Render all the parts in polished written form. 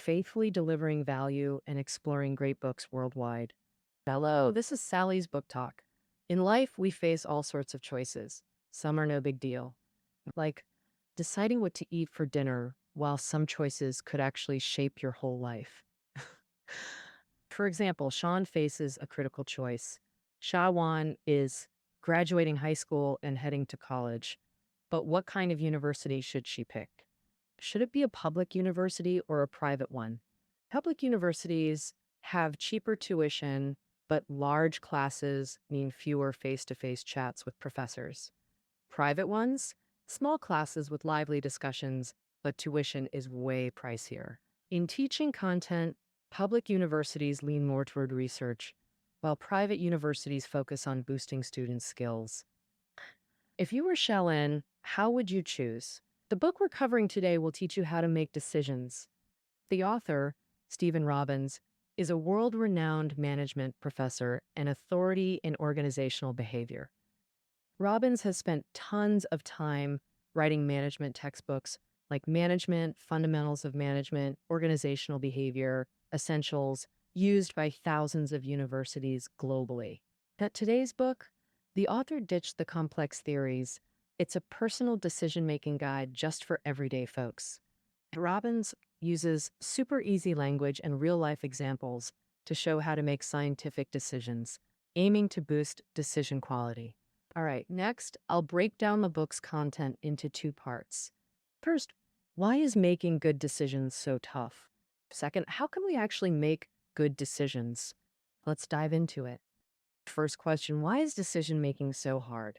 faithfully delivering value and exploring great books worldwide. Hello, this is Sally's Book Talk. In life, we face all sorts of choices. Some are no big deal, like deciding what to eat for dinner, while some choices could actually shape your whole life. For example, Sean faces a critical choice. Shawan is graduating high school and heading to college. But what kind of university should she pick? Should it be a public university or a private one? Public universities have cheaper tuition, but large classes mean fewer face to face chats with professors. Private ones, small classes with lively discussions, but tuition is way pricier. In teaching content, public universities lean more toward research, while private universities focus on boosting students' skills. If you were Shellen, how would you choose? The book we're covering today will teach you how to make decisions. The author, Stephen Robbins, is a world-renowned management professor and authority in organizational behavior. Robbins has spent tons of time writing management textbooks like Management, Fundamentals of Management, Organizational Behavior, Essentials, used by thousands of universities globally. At today's book, the author ditched the complex theories. It's a personal decision-making guide just for everyday folks. Robbins uses super easy language and real-life examples to show how to make scientific decisions, aiming to boost decision quality. All right, next, I'll break down the book's content into two parts. First, why is making good decisions so tough? Second, how can we actually make good decisions? Let's dive into it. First question, why is decision making so hard?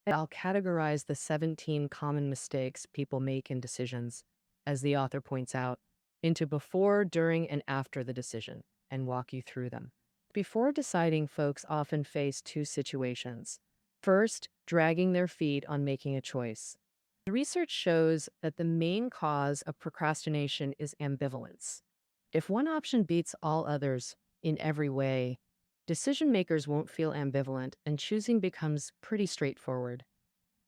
I'll categorize the 17 common mistakes people make in decisions, as the author points out, into before, during, and after the decision, and walk you through them. Before deciding, folks often face two situations. First, dragging their feet on making a choice. The research shows that the main cause of procrastination is ambivalence. If one option beats all others in every way, decision makers won't feel ambivalent and choosing becomes pretty straightforward.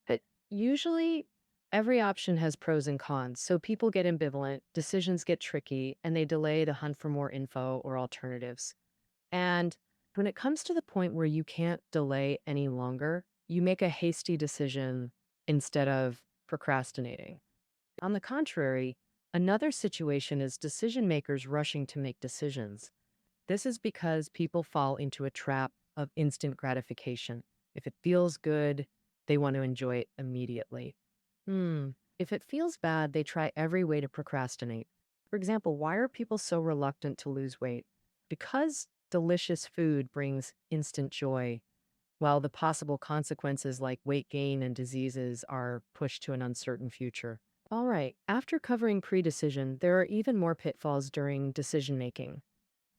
But usually, every option has pros and cons, so people get ambivalent, decisions get tricky, and they delay the hunt for more info or alternatives. And when it comes to the point where you can't delay any longer, you make a hasty decision instead of procrastinating. On the contrary, another situation is decision makers rushing to make decisions. This is because people fall into a trap of instant gratification. If it feels good, they want to enjoy it immediately. If it feels bad, they try every way to procrastinate. For example, why are people so reluctant to lose weight? Because delicious food brings instant joy, while the possible consequences like weight gain and diseases are pushed to an uncertain future. All right, after covering pre-decision, there are even more pitfalls during decision making.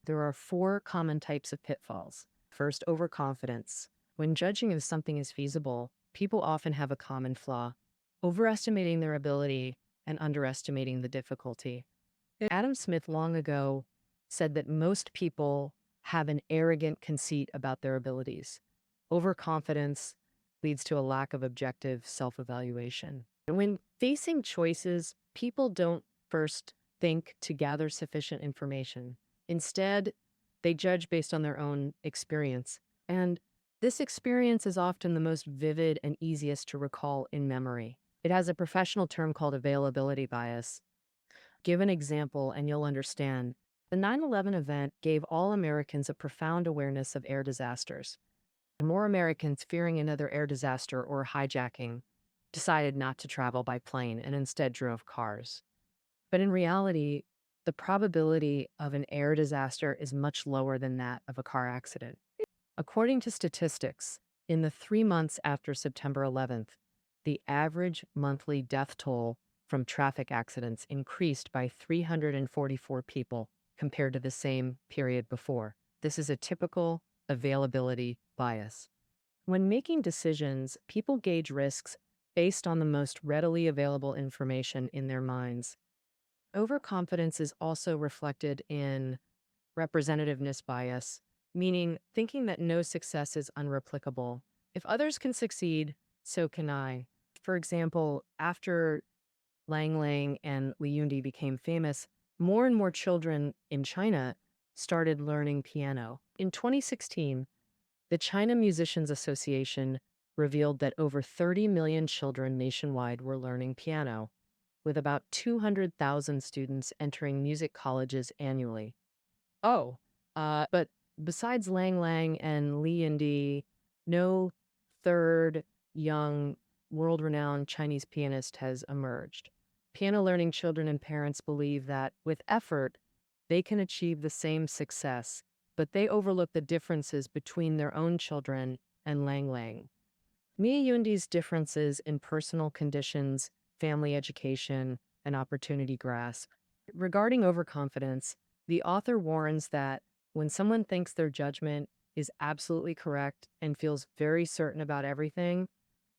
There are 4 common types of pitfalls. First, overconfidence. When judging if something is feasible, people often have a common flaw, overestimating their ability and underestimating the difficulty. Adam Smith long ago said that most people have an arrogant conceit about their abilities. Overconfidence leads to a lack of objective self-evaluation. And when facing choices, people don't first think to gather sufficient information. Instead, they judge based on their own experience. And this experience is often the most vivid and easiest to recall in memory. It has a professional term called availability bias. Give an example and you'll understand. The 9/11 event gave all Americans a profound awareness of air disasters. More Americans, fearing another air disaster or hijacking, decided not to travel by plane and instead drove cars. But in reality, the probability of an air disaster is much lower than that of a car accident. According to statistics, in the 3 months after September 11th, the average monthly death toll from traffic accidents increased by 344 people compared to the same period before. This is a typical availability bias. When making decisions, people gauge risks based on the most readily available information in their minds. Overconfidence is also reflected in representativeness bias, meaning thinking that no success is unreplicable. If others can succeed, so can I. For example, after Lang Lang and Liundi became famous, more and more children in China started learning piano. In 2016, the China Musicians Association revealed that over 30 million children nationwide were learning piano, with about 200,000 students entering music colleges annually. Oh, but besides Lang Lang and Li Yindi, no third young, world renowned Chinese pianist has emerged. Piano learning children and parents believe that with effort, they can achieve the same success, but they overlook the differences between their own children and Lang Lang. Mi Yundi's differences in personal conditions, family education, and opportunity grasp. Regarding overconfidence, the author warns that when someone thinks their judgment is absolutely correct and feels very certain about everything,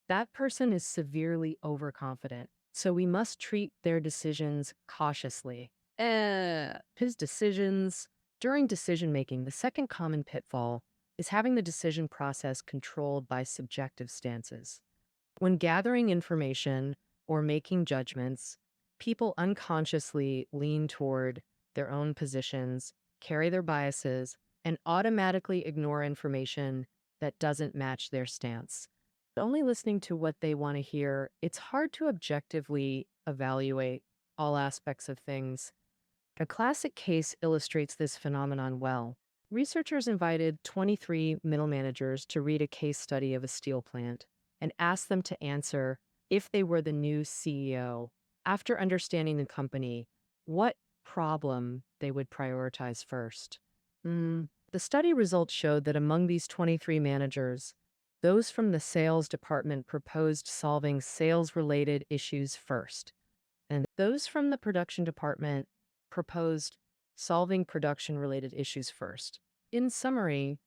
that person is severely overconfident. So we must treat their decisions cautiously. His decisions. During decision making, the second common pitfall is having the decision process controlled by subjective stances. When gathering information or making judgments, people unconsciously lean toward their own positions, carry their biases, and automatically ignore information that doesn't match their stance. Only listening to what they want to hear, it's hard to objectively evaluate all aspects of things. A classic case illustrates this phenomenon well. Researchers invited 23 middle managers to read a case study of a steel plant and asked them to answer if they were the new CEO. After understanding the company, what problem they would prioritize first. The study results showed that among these 23 managers, those from the sales department proposed solving sales-related issues first, and those from the production department proposed solving production-related issues first. In summary,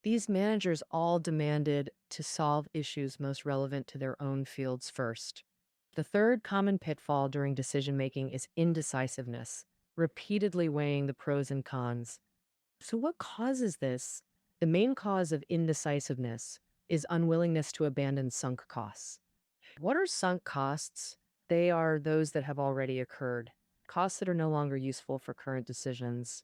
these managers all demanded to solve issues most relevant to their own fields first. The third common pitfall during decision-making is indecisiveness, repeatedly weighing the pros and cons. So what causes this? The main cause of indecisiveness is unwillingness to abandon sunk costs. What are sunk costs? They are those that have already occurred, costs that are no longer useful for current decisions.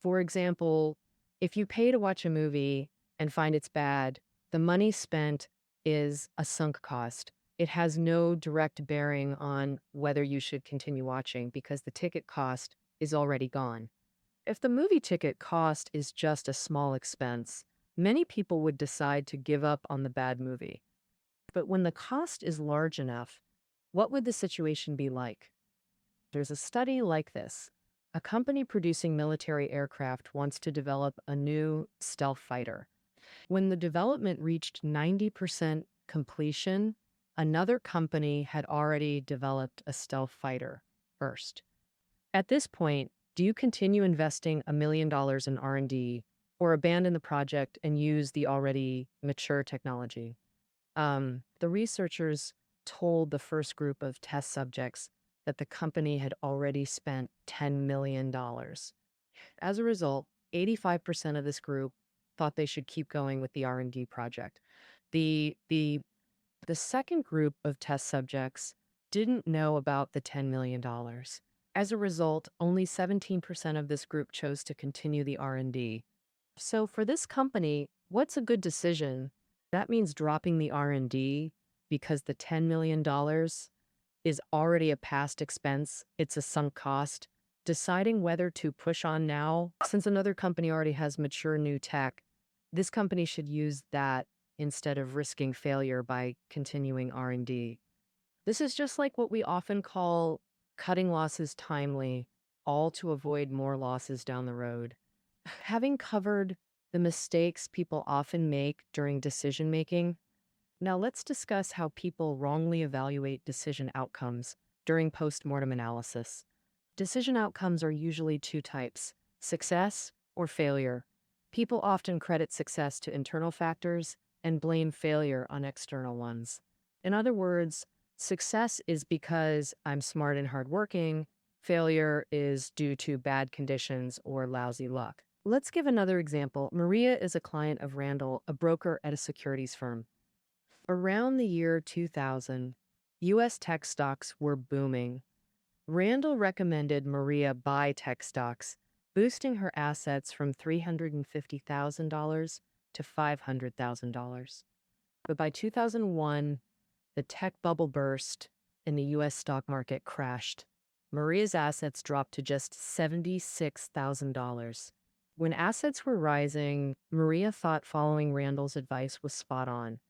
For example, if you pay to watch a movie and find it's bad, the money spent is a sunk cost. It has no direct bearing on whether you should continue watching because the ticket cost is already gone. If the movie ticket cost is just a small expense, many people would decide to give up on the bad movie. But when the cost is large enough, what would the situation be like? There's a study like this. A company producing military aircraft wants to develop a new stealth fighter. When the development reached 90% completion, another company had already developed a stealth fighter first. At this point, do you continue investing $1 million in R&D or abandon the project and use the already mature technology? The researchers told the first group of test subjects that the company had already spent $10 million. As a result, 85% of this group thought they should keep going with the R&D project. The second group of test subjects didn't know about the $10 million. As a result, only 17% of this group chose to continue the R&D. So for this company, what's a good decision? That means dropping the R&D because the $10 million is already a past expense. It's a sunk cost. Deciding whether to push on now, since another company already has mature new tech, this company should use that instead of risking failure by continuing R&D. This is just like what we often call cutting losses timely, all to avoid more losses down the road. Having covered the mistakes people often make during decision making, now let's discuss how people wrongly evaluate decision outcomes during post-mortem analysis. Decision outcomes are usually two types: success or failure. People often credit success to internal factors and blame failure on external ones. In other words, success is because I'm smart and hardworking. Failure is due to bad conditions or lousy luck. Let's give another example. Maria is a client of Randall, a broker at a securities firm. Around the year 2000, U.S. tech stocks were booming. Randall recommended Maria buy tech stocks, boosting her assets from $350,000 to $500,000. But by 2001, the tech bubble burst and the US stock market crashed. Maria's assets dropped to just $76,000. When assets were rising, Maria thought following Randall's advice was spot on.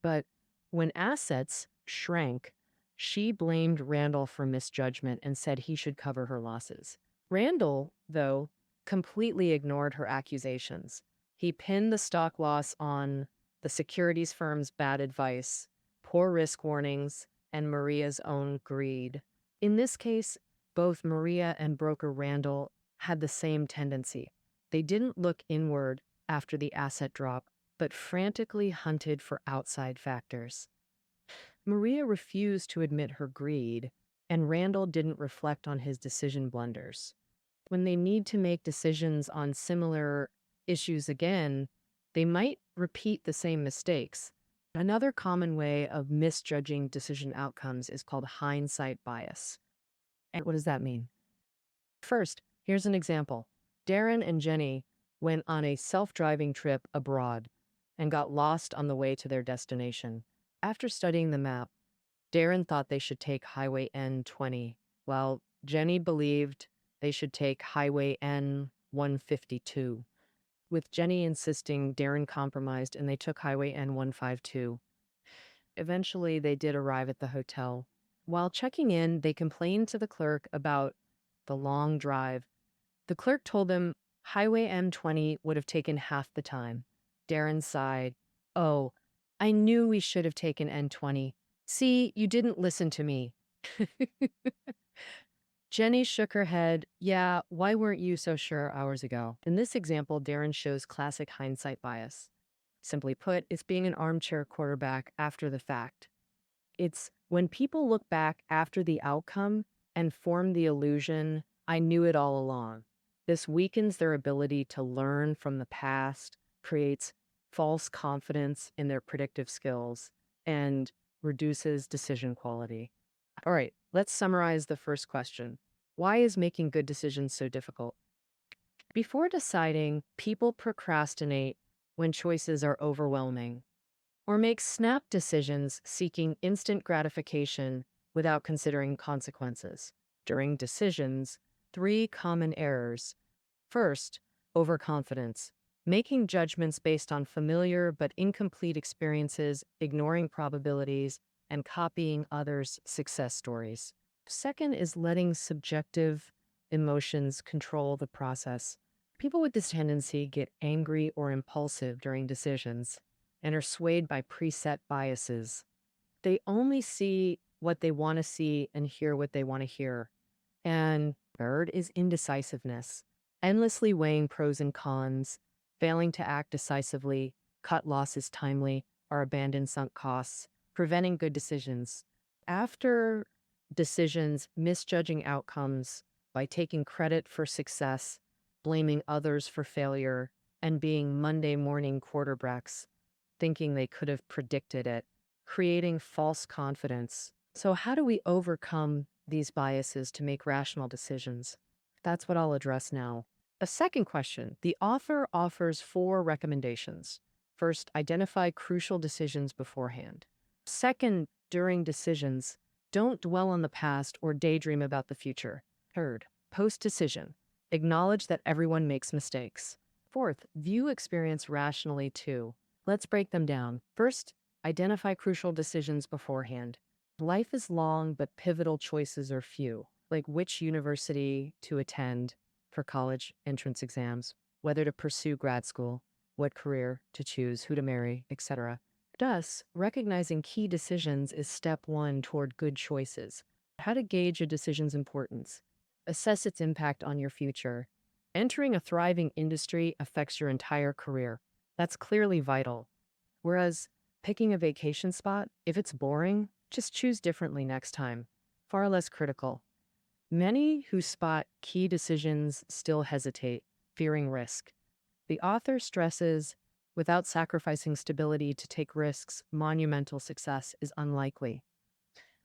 But when assets shrank, she blamed Randall for misjudgment and said he should cover her losses. Randall, though, completely ignored her accusations. He pinned the stock loss on the securities firm's bad advice, poor risk warnings, and Maria's own greed. In this case, both Maria and broker Randall had the same tendency. They didn't look inward after the asset drop, but frantically hunted for outside factors. Maria refused to admit her greed, and Randall didn't reflect on his decision blunders. When they need to make decisions on similar issues again, they might repeat the same mistakes. Another common way of misjudging decision outcomes is called hindsight bias. And what does that mean? First, here's an example. Darren and Jenny went on a self-driving trip abroad and got lost on the way to their destination. After studying the map, Darren thought they should take Highway N20, while Jenny believed they should take Highway N152. With Jenny insisting, Darren compromised and they took Highway N152. Eventually, they did arrive at the hotel. While checking in, they complained to the clerk about the long drive. The clerk told them Highway M20 would have taken half the time. Darren sighed. Oh, I knew we should have taken N20. See, you didn't listen to me. Jenny shook her head. Yeah, why weren't you so sure hours ago? In this example, Darren shows classic hindsight bias. Simply put, it's being an armchair quarterback after the fact. It's when people look back after the outcome and form the illusion, I knew it all along. This weakens their ability to learn from the past, creates false confidence in their predictive skills, and reduces decision quality. All right, let's summarize the first question. Why is making good decisions so difficult? Before deciding, people procrastinate when choices are overwhelming, or make snap decisions seeking instant gratification without considering consequences. During decisions, three common errors. First, overconfidence, making judgments based on familiar but incomplete experiences, ignoring probabilities, and copying others' success stories. Second is letting subjective emotions control the process. People with this tendency get angry or impulsive during decisions and are swayed by preset biases. They only see what they want to see and hear what they want to hear. And third is indecisiveness, endlessly weighing pros and cons, failing to act decisively, cut losses timely, or abandon sunk costs, preventing good decisions. After decisions, misjudging outcomes by taking credit for success, blaming others for failure, and being Monday morning quarterbacks, thinking they could have predicted it, creating false confidence. So, how do we overcome these biases to make rational decisions? That's what I'll address now. A second question. The author offers 4 recommendations. First, identify crucial decisions beforehand. Second, during decisions, don't dwell on the past or daydream about the future. Third, post-decision, acknowledge that everyone makes mistakes. Fourth, view experience rationally too. Let's break them down. First, identify crucial decisions beforehand. Life is long, but pivotal choices are few, like which university to attend for college entrance exams, whether to pursue grad school, what career to choose, who to marry, etc. Thus, recognizing key decisions is step 1 toward good choices. How to gauge a decision's importance. Assess its impact on your future. Entering a thriving industry affects your entire career. That's clearly vital. Whereas picking a vacation spot, if it's boring, just choose differently next time. Far less critical. Many who spot key decisions still hesitate, fearing risk. The author stresses, without sacrificing stability to take risks, monumental success is unlikely.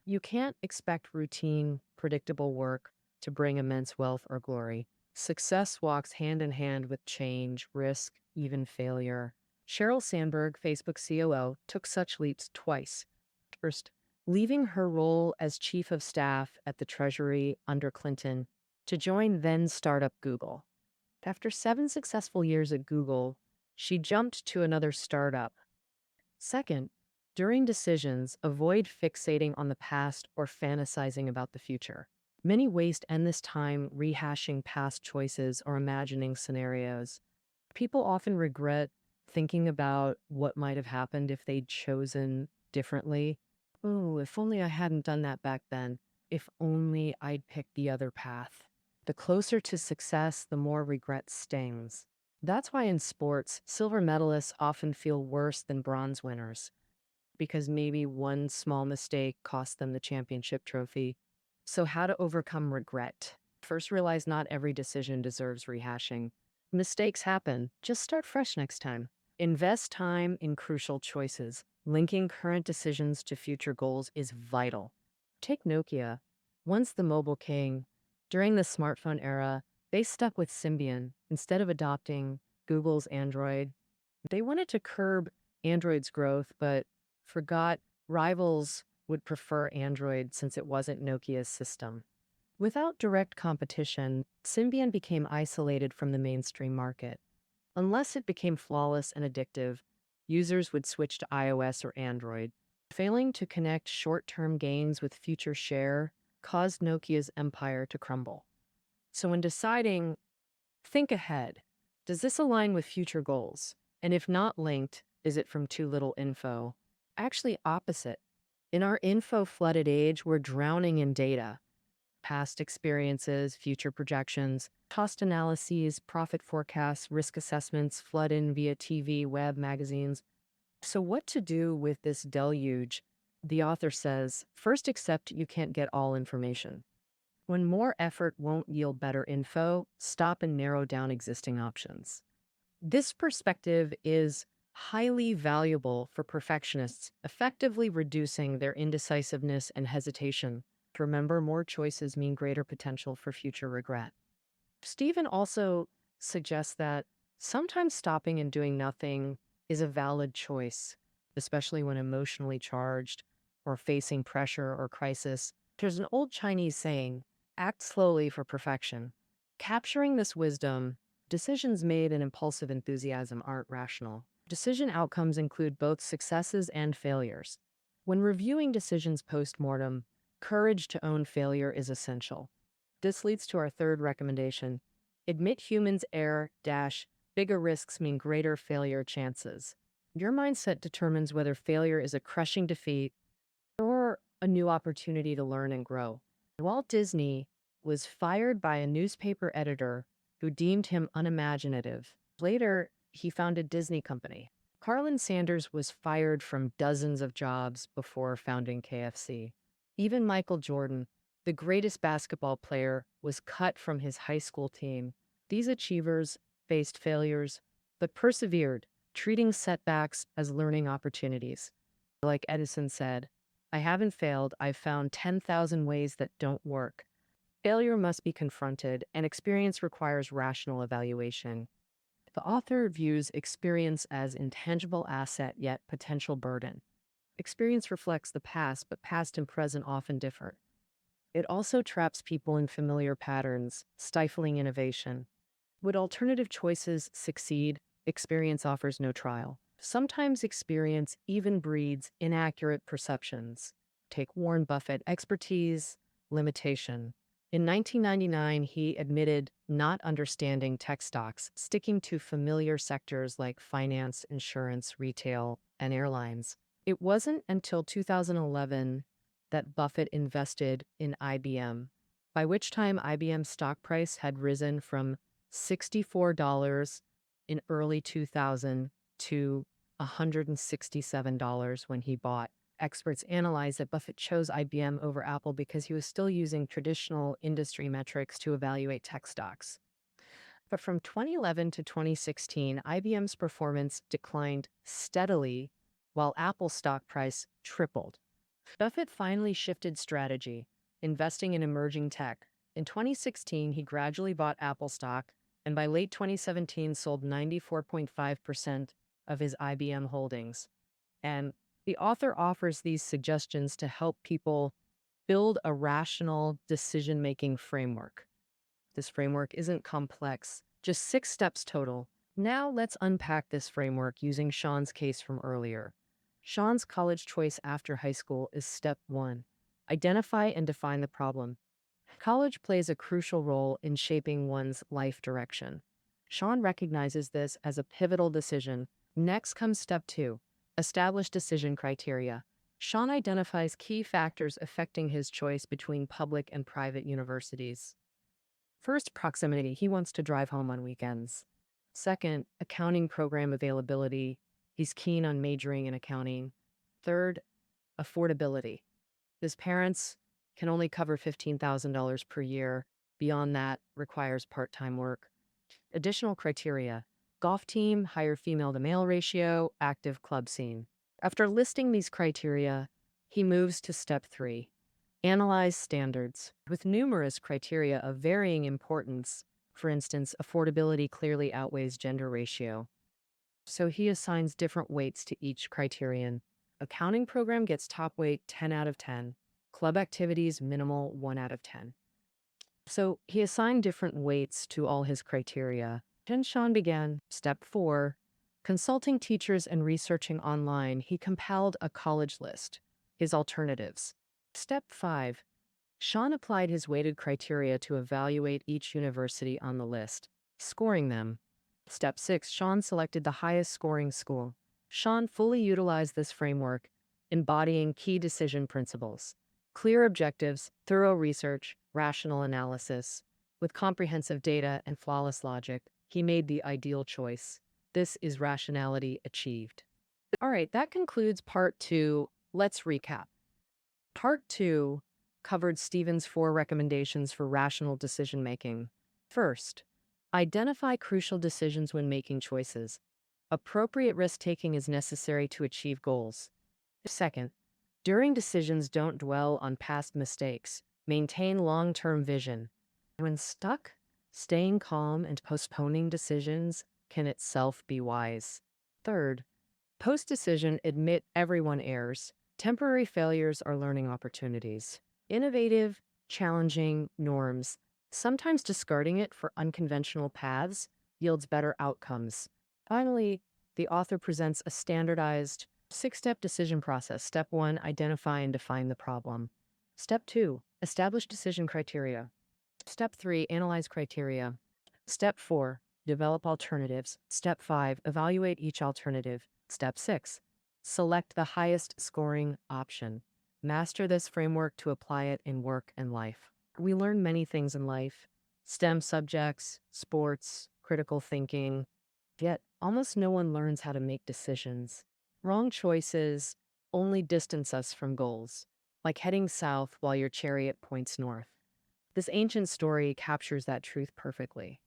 You can't expect routine predictable work to bring immense wealth or glory. Success walks hand in hand with change, risk, even failure. Sheryl Sandberg, Facebook COO, took such leaps twice. First, leaving her role as chief of staff at the Treasury under Clinton to join then startup Google. After 7 successful years at Google, she jumped to another startup. Second, during decisions, avoid fixating on the past or fantasizing about the future. Many waste endless time rehashing past choices or imagining scenarios. People often regret thinking about what might have happened if they'd chosen differently. Oh, if only I hadn't done that back then. If only I'd picked the other path. The closer to success, the more regret stings. That's why in sports, silver medalists often feel worse than bronze winners, because maybe one small mistake cost them the championship trophy. So, how to overcome regret? First, realize not every decision deserves rehashing. Mistakes happen. Just start fresh next time. Invest time in crucial choices. Linking current decisions to future goals is vital. Take Nokia. Once the mobile king, during the smartphone era, they stuck with Symbian instead of adopting Google's Android. They wanted to curb Android's growth, but forgot rivals would prefer Android since it wasn't Nokia's system. Without direct competition, Symbian became isolated from the mainstream market. Unless it became flawless and addictive, users would switch to iOS or Android. Failing to connect short-term gains with future share caused Nokia's empire to crumble. So when deciding, think ahead. Does this align with future goals? And if not linked, is it from too little info? Actually, opposite. In our info-flooded age, we're drowning in data. Past experiences, future projections, cost analyses, profit forecasts, risk assessments flood in via TV, web, magazines. So what to do with this deluge? The author says, first accept you can't get all information. When more effort won't yield better info, stop and narrow down existing options. This perspective is highly valuable for perfectionists, effectively reducing their indecisiveness and hesitation. Remember, more choices mean greater potential for future regret. Stephen also suggests that sometimes stopping and doing nothing is a valid choice, especially when emotionally charged or facing pressure or crisis. There's an old Chinese saying, act slowly for perfection. Capturing this wisdom, decisions made in impulsive enthusiasm aren't rational. Decision outcomes include both successes and failures. When reviewing decisions post-mortem, courage to own failure is essential. This leads to our third recommendation. Admit humans err dash bigger risks mean greater failure chances. Your mindset determines whether failure is a crushing defeat or a new opportunity to learn and grow. Walt Disney was fired by a newspaper editor who deemed him unimaginative. Later, he founded Disney Company. Carlin Sanders was fired from dozens of jobs before founding KFC. Even Michael Jordan, the greatest basketball player, was cut from his high school team. These achievers faced failures, but persevered, treating setbacks as learning opportunities. Like Edison said, I haven't failed, I've found 10,000 ways that don't work. Failure must be confronted, and experience requires rational evaluation. The author views experience as intangible asset yet potential burden. Experience reflects the past, but past and present often differ. It also traps people in familiar patterns, stifling innovation. Would alternative choices succeed? Experience offers no trial. Sometimes experience even breeds inaccurate perceptions. Take Warren Buffett, expertise, limitation. In 1999, he admitted not understanding tech stocks, sticking to familiar sectors like finance, insurance, retail, and airlines. It wasn't until 2011 that Buffett invested in IBM, by which time IBM's stock price had risen from $64 in early 2000 to $167 when he bought. Experts analyze that Buffett chose IBM over Apple because he was still using traditional industry metrics to evaluate tech stocks. But from 2011 to 2016, IBM's performance declined steadily while Apple's stock price tripled. Buffett finally shifted strategy. investing in emerging tech. In 2016, he gradually bought Apple stock, and by late 2017 sold 94.5% of his IBM holdings. And the author offers these suggestions to help people build a rational decision-making framework. This framework isn't complex, just 6 steps total. Now let's unpack this framework using Sean's case from earlier. Sean's college choice after high school is step 1. Identify and define the problem. College plays a crucial role in shaping one's life direction. Sean recognizes this as a pivotal decision. Next comes step 2. Establish decision criteria. Sean identifies key factors affecting his choice between public and private universities. First, proximity. He wants to drive home on weekends. Second, accounting program availability. He's keen on majoring in accounting. Third, affordability. His parents can only cover $15,000 per year. Beyond that, requires part-time work. Additional criteria: golf team, higher female to male ratio, active club scene. After listing these criteria, he moves to step 3. Analyze standards. With numerous criteria of varying importance, for instance, affordability clearly outweighs gender ratio. So he assigns different weights to each criterion. Accounting program gets top weight 10 out of 10. Club activities minimal 1 out of 10. So he assigned different weights to all his criteria. Then Sean began step 4. Consulting teachers and researching online, he compiled a college list, his alternatives. Step 5. Sean applied his weighted criteria to evaluate each university on the list, scoring them. Step 6. Sean selected the highest scoring school. Sean fully utilized this framework, embodying key decision principles: clear objectives, thorough research, rational analysis. With comprehensive data and flawless logic, he made the ideal choice. This is rationality achieved. All right, that concludes part 2. Let's recap. Part 2 covered Stephen's 4 recommendations for rational decision making. First, identify crucial decisions when making choices. Appropriate risk taking is necessary to achieve goals. Second, during decisions, don't dwell on past mistakes. Maintain long-term vision. When stuck, staying calm and postponing decisions can itself be wise. Third, post-decision, admit everyone errs. Temporary failures are learning opportunities. Innovative, challenging norms. Sometimes discarding it for unconventional paths yields better outcomes. Finally, the author presents a standardized 6-step decision process. Step 1, identify and define the problem. Step 2, establish decision criteria. Step 3, analyze criteria. Step 4, develop alternatives. Step 5, evaluate each alternative. Step 6, select the highest scoring option. Master this framework to apply it in work and life. We learn many things in life: STEM subjects, sports, critical thinking. Yet, almost no one learns how to make decisions. Wrong choices only distance us from goals, like heading south while your chariot points north. This ancient story captures that truth perfectly.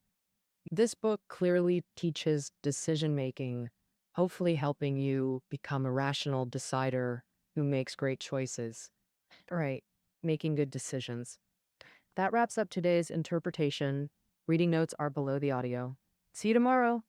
This book clearly teaches decision-making, hopefully helping you become a rational decider who makes great choices. All right, making good decisions. That wraps up today's interpretation. Reading notes are below the audio. See you tomorrow.